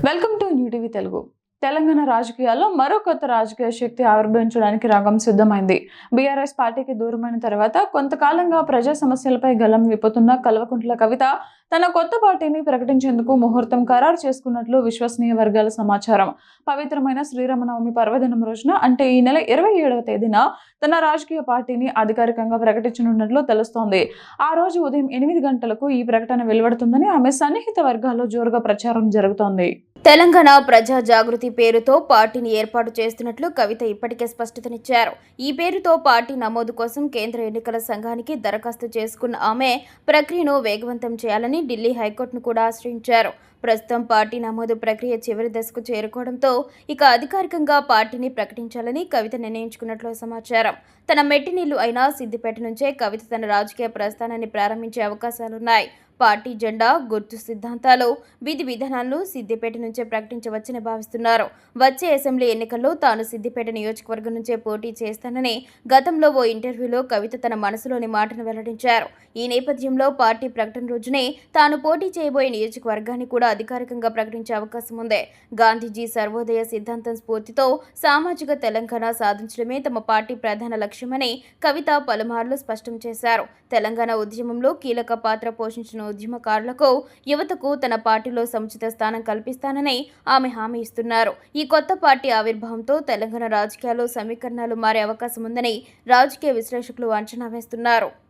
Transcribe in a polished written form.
Welcome to new TV Telugu. Telangana రాజకీయాల్లో మరో కొత్త రాజకీయ శక్తి ఆవిర్భవించడానికి రంగం సిద్ధమైంది. బీఆర్ఎస్ పార్టీకి దూరమైన తర్వాత కొంతకాలంగా ప్రజా సమస్యలపై గలం విప్పుతున్న కల్వకుంట్ల కవిత తన కొత్త పార్టీని ప్రకటించేందుకు ముహూర్తం ఖరారు చేసుకున్నట్లు విశ్వసనీయ వర్గాల సమాచారం. పవిత్రమైన శ్రీరామనవమి పర్వదినం రోజున అంటే ఈ నెల 27వ తేదీన తన రాజకీయ పార్టీని అధికారికంగా ప్రకటించనున్నట్లు తెలుస్తోంది. ఆ రోజు ఉదయం 8 గంటలకు ఈ ప్రకటన వెలువడుతుందని ఆమె సన్నిహిత వర్గాల్లో జోరుగా ప్రచారం జరుగుతోంది. తెలంగాణ ప్రజా జాగృతి పేరుతో పార్టీని ఏర్పాటు చేస్తున్నట్లు కవిత ఇప్పటికే స్పష్టతనిచ్చారు. ఈ పేరుతో పార్టీ నమోదు కోసం కేంద్ర ఎన్నికల సంఘానికి దరఖాస్తు చేసుకున్న ఆమె ప్రక్రియను వేగవంతం చేయాలని ఢిల్లీ హైకోర్టును కూడా ఆశ్రయించారు. ప్రస్తుతం పార్టీ నమోదు ప్రక్రియ చివరి దశకు చేరుకోవడంతో ఇక అధికారికంగా పార్టీని ప్రకటించాలని కవిత నిర్ణయించుకున్నట్లు సమాచారం. తన మెట్టినీళ్లు అయిన సిద్దిపేట నుంచే కవిత తన రాజకీయ ప్రస్థానాన్ని ప్రారంభించే అవకాశాలున్నాయి. పార్టీ జెండా, గుర్తు, సిద్ధాంతాలు, విధి విధానాలను సిద్దిపేట నుంచే ప్రకటించవచ్చని భావిస్తున్నారు. వచ్చే అసెంబ్లీ ఎన్నికల్లో తాను సిద్దిపేట నియోజకవర్గం నుంచే పోటీ చేస్తానని గతంలో ఓ ఇంటర్వ్యూలో కవిత తన మనసులోని మాటను వెల్లడించారు. ఈ నేపథ్యంలో పార్టీ ప్రకటన రోజునే తాను పోటీ చేయబోయే నియోజకవర్గాన్ని కూడా అధికారికంగా ప్రకటించే అవకాశం ఉంది. గాంధీజీ సర్వోదయ సిద్ధాంతం స్ఫూర్తితో సామాజిక తెలంగాణ సాధించడమే తమ పార్టీ ప్రధాన లక్ష్యమని కవిత పలుమార్లు స్పష్టం చేశారు. తెలంగాణ ఉద్యమంలో కీలక పాత్ర పోషించిన ఉద్యమకారులకు, యువతకు తన పార్టీలో సముచిత స్థానం కల్పిస్తానని ఆమె హామీ ఇస్తున్నారు. ఈ కొత్త పార్టీ ఆవిర్భావంతో తెలంగాణ రాజకీయాల్లో సమీకరణాలు మారే అవకాశం ఉందని రాజకీయ విశ్లేషకులు అంచనా వేస్తున్నారు.